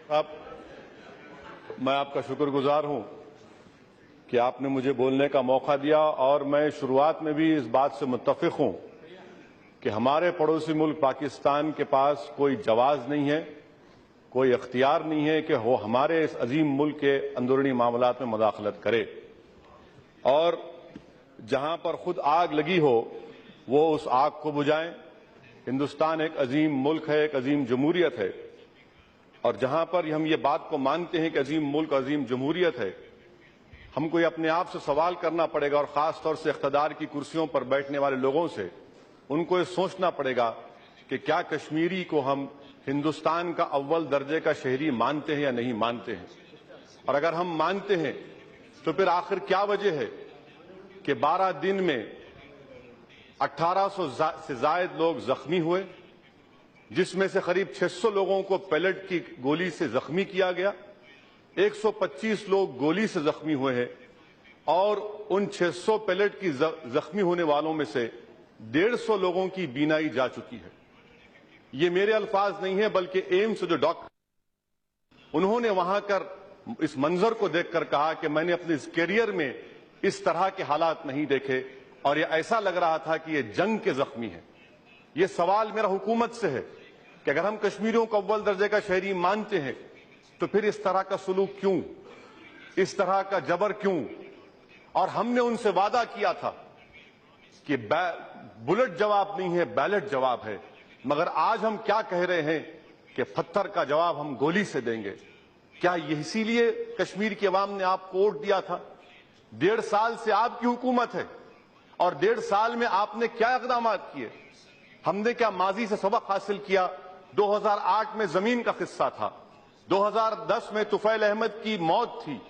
साहब, मैं आपका शुक्रगुजार हूं कि आपने मुझे बोलने का मौका दिया और मैं शुरुआत में भी इस बात से मुत्तफिक हूं कि हमारे पड़ोसी मुल्क पाकिस्तान के पास कोई जवाज नहीं है, कोई इख्तियार नहीं है कि वो हमारे इस अजीम मुल्क के अंदरूनी मामलात में मुदाखलत करे और जहां पर खुद आग लगी हो वो उस आग को बुझाएं। हिंदुस्तान एक अजीम मुल्क है, एक अजीम जमहूरियत है और जहां पर हम ये बात को मानते हैं कि अजीम मुल्क, अजीम जमहूरियत है, हमको ये अपने आप से सवाल करना पड़ेगा और खास तौर से इख्तिदार की कुर्सियों पर बैठने वाले लोगों से उनको ये सोचना पड़ेगा कि क्या कश्मीरी को हम हिंदुस्तान का अव्वल दर्जे का शहरी मानते हैं या नहीं मानते हैं। और अगर हम मानते हैं तो फिर आखिर क्या वजह है कि 12 दिन में 1800 से जायद लोग जख्मी हुए, जिसमें से करीब 600 लोगों को पेलेट की गोली से जख्मी किया गया, 125 लोग गोली से जख्मी हुए हैं और उन 600 पेलेट की जख्मी होने वालों में से 150 लोगों की बीनाई जा चुकी है। ये मेरे अल्फाज नहीं है बल्कि एम्स जो डॉक्टर, उन्होंने वहां कर इस मंजर को देखकर कहा कि मैंने अपने इस कैरियर में इस तरह के हालात नहीं देखे और ये ऐसा लग रहा था कि ये जंग के जख्मी हैं। ये सवाल मेरा हुकूमत से है कि अगर हम कश्मीरियों को अव्वल दर्जे का शहरी मानते हैं तो फिर इस तरह का सुलूक क्यों, इस तरह का जबर क्यों। और हमने उनसे वादा किया था कि बुलेट जवाब नहीं है, बैलेट जवाब है, मगर आज हम क्या कह रहे हैं कि पत्थर का जवाब हम गोली से देंगे। क्या ये इसीलिए कश्मीर की आवाम ने आपको वोट दिया था? 1.5 साल से आपकी हुकूमत है और 1.5 साल में आपने क्या इक़दाम किए? हमने क्या माजी से सबक हासिल किया? 2008 में जमीन का किस्सा था, 2010 में तुफैल अहमद की मौत थी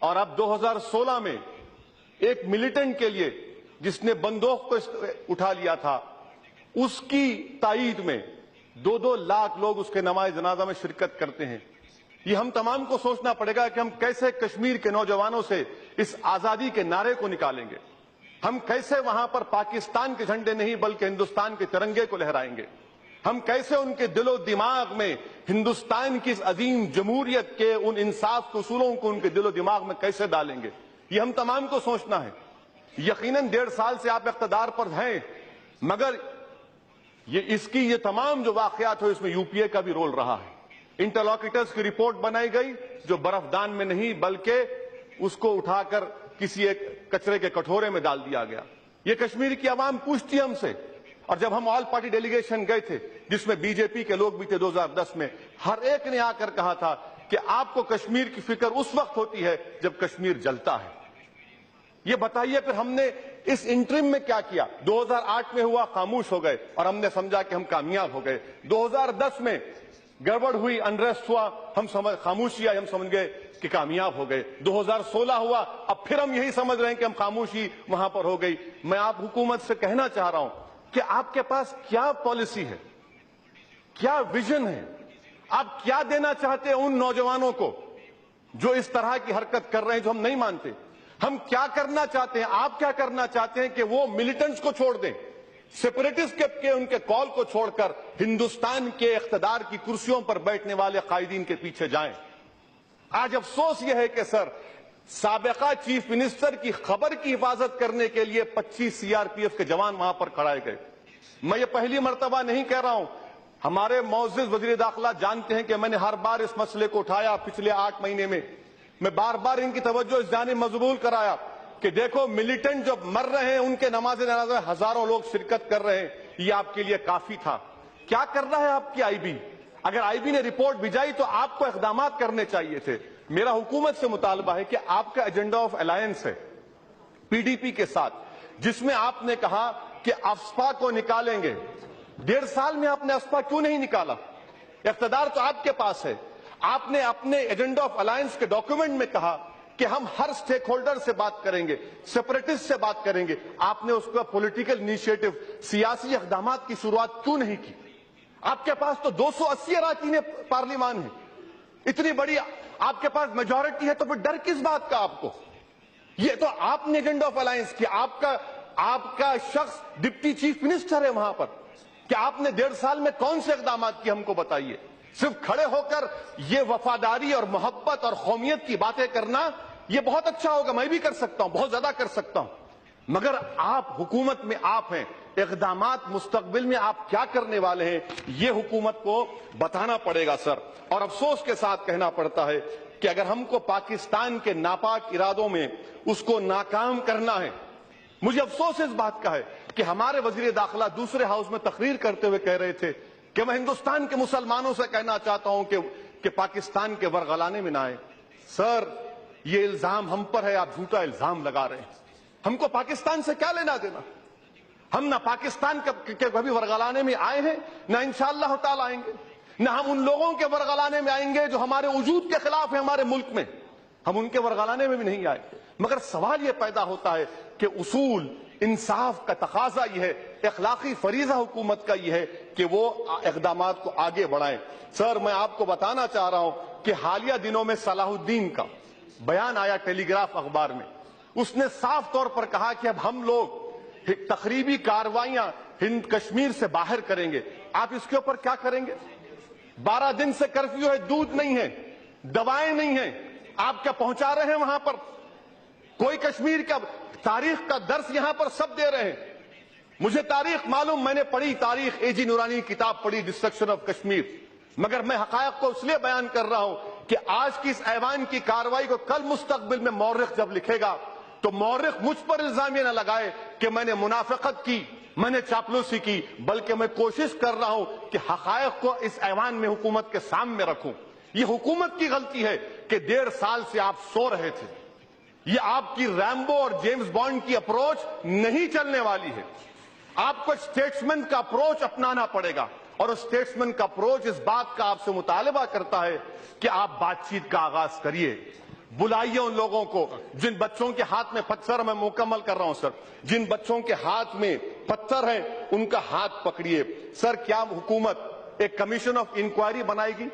और अब 2016 में एक मिलिटेंट के लिए जिसने बंदूक को उठा लिया था, उसकी ताईद में 2-2 लाख लोग उसके नमाज जनाजा में शिरकत करते हैं। ये हम तमाम को सोचना पड़ेगा कि हम कैसे कश्मीर के नौजवानों से इस आजादी के नारे को निकालेंगे, हम कैसे वहां पर पाकिस्तान के झंडे नहीं बल्कि हिंदुस्तान के तिरंगे को लहराएंगे, हम कैसे उनके दिलो दिमाग में हिंदुस्तान की इस अजीम जमहूरियत के उन इंसाफ के उसूलों को उनके दिलो दिमाग में कैसे डालेंगे। ये हम तमाम को सोचना है। यकीनन 1.5 साल से आप इख्तिदार पर हैं, मगर ये तमाम जो वाकयात हो इसमें यूपीए का भी रोल रहा है। इंटरलॉक्यूटर्स की रिपोर्ट बनाई गई जो बर्फदान में नहीं बल्कि उसको उठाकर किसी एक कचरे के कटोरे में डाल दिया गया। ये कश्मीर की आवाम पूछती है हमसे। और जब हम ऑल पार्टी डेलीगेशन गए थे जिसमें बीजेपी के लोग भी थे 2010 में, हर एक ने आकर कहा था कि आपको कश्मीर की फिक्र उस वक्त होती है जब कश्मीर जलता है। ये बताइए फिर हमने इस इंटरिम में क्या किया? 2008 में हुआ, खामोश हो गए और हमने समझा कि हम कामयाब हो गए। 2010 में गड़बड़ हुई, अनरेस्ट हुआ, हम खामोशी आई, हम समझ गए कि कामयाब हो गए। 2016 हुआ, अब फिर हम यही समझ रहे हैं कि हम खामोशी वहां पर हो गई। मैं आप हुकूमत से कहना चाह रहा हूं कि आपके पास क्या पॉलिसी है, क्या विजन है, आप क्या देना चाहते हैं उन नौजवानों को जो इस तरह की हरकत कर रहे हैं जो हम नहीं मानते। हम क्या करना चाहते हैं, आप क्या करना चाहते हैं कि वो मिलिटेंट्स को छोड़ दें, सेपरेटिस्ट के उनके कॉल को छोड़कर हिंदुस्तान के इख्तिदार की कुर्सियों पर बैठने वाले कायदीन के पीछे जाएं। आज अफसोस यह है कि सर, साबिका चीफ मिनिस्टर की खबर की हिफाजत करने के लिए 25 सीआरपीएफ के जवान वहां पर खड़ाए गए। मैं ये पहली मर्तबा नहीं कह रहा हूं, हमारे मौजूद वजीर दाखिला जानते हैं कि मैंने हर बार इस मसले को उठाया। पिछले 8 महीने में मैं बार बार इनकी तवज्जो इस जानिब मजबूर कराया कि देखो मिलिटेंट जो मर रहे हैं उनके नमाज जनाजा में हजारों लोग शिरकत कर रहे हैं, ये आपके लिए काफी था। क्या कर रहा है आपकी आईबी? अगर आईबी ने रिपोर्ट भिजाई तो आपको इकदाम करने चाहिए थे। मेरा हुकूमत से मुतालबा है कि आपका एजेंडा ऑफ अलायंस है पीडीपी के साथ, जिसमें आपने कहा कि अफस्पा को निकालेंगे। 1.5 साल में आपने अफस्पा क्यों नहीं निकाला? इख्तिदार तो आपके पास है। आपने अपने एजेंडा ऑफ अलायंस के डॉक्यूमेंट में कहा कि हम हर स्टेक होल्डर से बात करेंगे, सेपरेटिस्ट से बात करेंगे। आपने उसका पॉलिटिकल इनिशिएटिव, सियासी इक़दाम की शुरुआत क्यों नहीं की? आपके पास तो 280 अरकान पार्लियामान है, इतनी बड़ी आपके पास मेजॉरिटी है, तो फिर डर किस बात का आपको? ये तो आपने एजेंडा ऑफ अलायंस किया। आपका शख्स डिप्टी चीफ मिनिस्टर है वहां पर। कि आपने 1.5 साल में कौन से इक़दाम किए हमको बताइए। صرف کھڑے ہو کر یہ وفاداری اور محبت اور قومیت کی باتیں کرنا یہ بہت اچھا ہوگا، میں بھی کر سکتا ہوں، بہت زیادہ کر سکتا ہوں، مگر آپ حکومت میں آپ ہیں، اقدامات مستقبل میں آپ کیا کرنے والے ہیں یہ حکومت کو بتانا پڑے گا سر۔ اور افسوس کے ساتھ کہنا پڑتا ہے کہ اگر ہم کو پاکستان کے ناپاک ارادوں میں اس کو ناکام کرنا ہے، مجھے افسوس اس بات کا ہے کہ ہمارے وزیر داخلہ دوسرے ہاؤس میں تقریر کرتے ہوئے کہہ رہے تھے کہ میں ہندوستان کے مسلمانوں سے کہنا چاہتا ہوں کہ پاکستان کے ورغلانے میں نہ آئے۔ سر، یہ الزام ہم پر ہے، آپ جھوٹا الزام لگا رہے ہیں۔ ہم کو پاکستان سے کیا لینا دینا؟ ہم نہ پاکستان کے کبھی ورغلانے میں آئے ہیں، نہ انشاءاللہ تعالی آئیں گے، نہ ہم ان لوگوں کے ورغلانے میں آئیں گے جو ہمارے وجود کے خلاف ہیں ہمارے ملک میں، ہم ان کے ورغلانے میں بھی نہیں آئے۔ مگر سوال یہ پیدا ہوتا ہے کہ اصول انصاف کا تقاضا یہ ہے، اخلاقی فریضہ حکومت کا یہ ہے کہ وہ اقدامات کو آگے بڑھائیں۔ سر، میں آپ کو بتانا چاہ رہا ہوں کہ حالیہ دنوں میں صلاح الدین کا بیان آیا ٹیلی گراف اخبار میں، اس نے صاف طور پر کہا کہ اب ہم لوگ تخریبی کارروائیاں ہند کشمیر سے باہر کریں گے۔ آپ اس کے اوپر کیا کریں گے؟ 12 دن سے کرفیو ہے، دودھ نہیں ہے، دوائیں نہیں ہیں، آپ کیا پہنچا رہے ہیں وہاں پر؟ کوئی کشمیر کا تاریخ کا درس یہاں پر سب دے رہے ہیں۔ مجھے تاریخ معلوم، میں نے پڑھی تاریخ، اے جی نورانی کی کتاب پڑھی ڈسٹرکشن آف کشمیر، مگر میں حقائق کو اس لیے بیان کر رہا ہوں کہ آج کی اس ایوان کی کارروائی کو کل مستقبل میں مورخ جب لکھے گا تو مورخ مجھ پر الزامیہ نہ لگائے کہ میں نے منافقت کی، میں نے چاپلوسی کی، بلکہ میں کوشش کر رہا ہوں کہ حقائق کو اس ایوان میں حکومت کے سامنے رکھوں۔ یہ حکومت کی غلطی ہے کہ 1.5 سال سے آپ سو رہے تھے۔ یہ آپ کی ریمبو اور جیمز بانڈ کی اپروچ نہیں چلنے والی ہے۔ آپ کو اسٹیٹسمین کا اپروچ اپنانا پڑے گا، اور اسٹیٹسمین کا اپروچ اس بات کا آپ سے مطالبہ کرتا ہے کہ آپ بات چیت کا آغاز کریے، بلائیے ان لوگوں کو جن بچوں کے ہاتھ میں پتھر، میں مکمل کر رہا ہوں سر، جن بچوں کے ہاتھ میں پتھر ہیں ان کا ہاتھ پکڑیے۔ سر، کیا حکومت ایک کمیشن آف انکوائری بنائے گی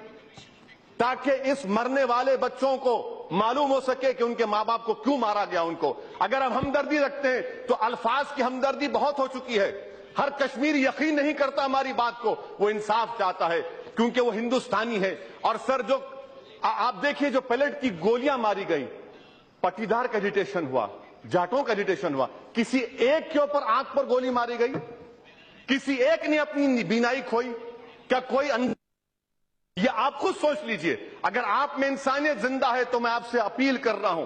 تاکہ اس مرنے والے بچوں کو معلوم ہو سکے کہ ان کے ماں باپ کو کیوں مارا گیا ان کو؟ اگر ہم ہمدردی رکھتے ہیں تو الفاظ کی ہمدردی بہت ہو چکی ہے، ہر کشمیری یقین نہیں کرتا ہماری بات کو، وہ انصاف چاہتا ہے کیونکہ وہ ہندوستانی ہے۔ اور سر، جو آپ دیکھیے جو پیلٹ کی گولیاں ماری گئیں، پٹیدار کا ایجیٹیشن ہوا، جاٹوں کا ایجیٹیشن ہوا، کسی ایک کے اوپر آنکھ پر گولی ماری گئی؟ کسی ایک نے اپنی بینائی کھوئی؟ کیا کوئی یہ آپ خود سوچ لیجئے۔ اگر آپ میں انسانیت زندہ ہے تو میں آپ سے اپیل کر رہا ہوں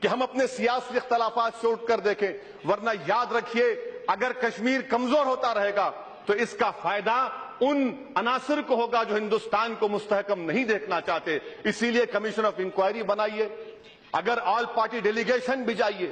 کہ ہم اپنے سیاسی اختلافات سے اٹھ کر دیکھیں، ورنہ یاد رکھیے اگر کشمیر کمزور ہوتا رہے گا تو اس کا فائدہ ان عناصر کو ہوگا جو ہندوستان کو مستحکم نہیں دیکھنا چاہتے۔ اسی لیے کمیشن آف انکوائری بنائیے، اگر آل پارٹی ڈیلیگیشن بھی جائیے،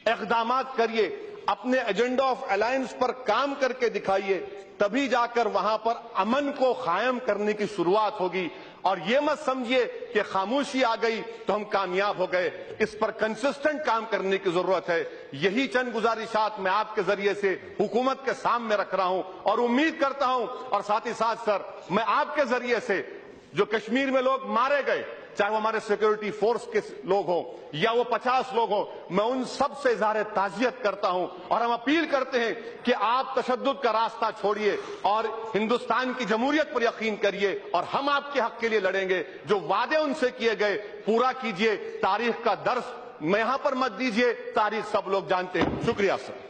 اقدامات کریے، اپنے ایجنڈا آف الائنس پر کام کر کے دکھائیے، تبھی جا کر وہاں پر امن کو قائم کرنے کی شروعات ہوگی۔ اور یہ مت سمجھیے کہ خاموشی آ گئی تو ہم کامیاب ہو گئے، اس پر کنسسٹنٹ کام کرنے کی ضرورت ہے۔ یہی چند گزارشات میں آپ کے ذریعے سے حکومت کے سامنے رکھ رہا ہوں، اور امید کرتا ہوں، اور ساتھ ہی ساتھ سر میں آپ کے ذریعے سے جو کشمیر میں لوگ مارے گئے، چاہے وہ ہمارے سیکورٹی فورس کے لوگ ہوں یا وہ 50 لوگ ہوں، میں ان سب سے اظہار تعزیت کرتا ہوں، اور ہم اپیل کرتے ہیں کہ آپ تشدد کا راستہ چھوڑیے اور ہندوستان کی جمہوریت پر یقین کریے، اور ہم آپ کے حق کے لیے لڑیں گے۔ جو وعدے ان سے کیے گئے پورا کیجیے، تاریخ کا درس میں یہاں پر مت دیجیے، تاریخ سب لوگ جانتے ہیں۔ شکریہ سر۔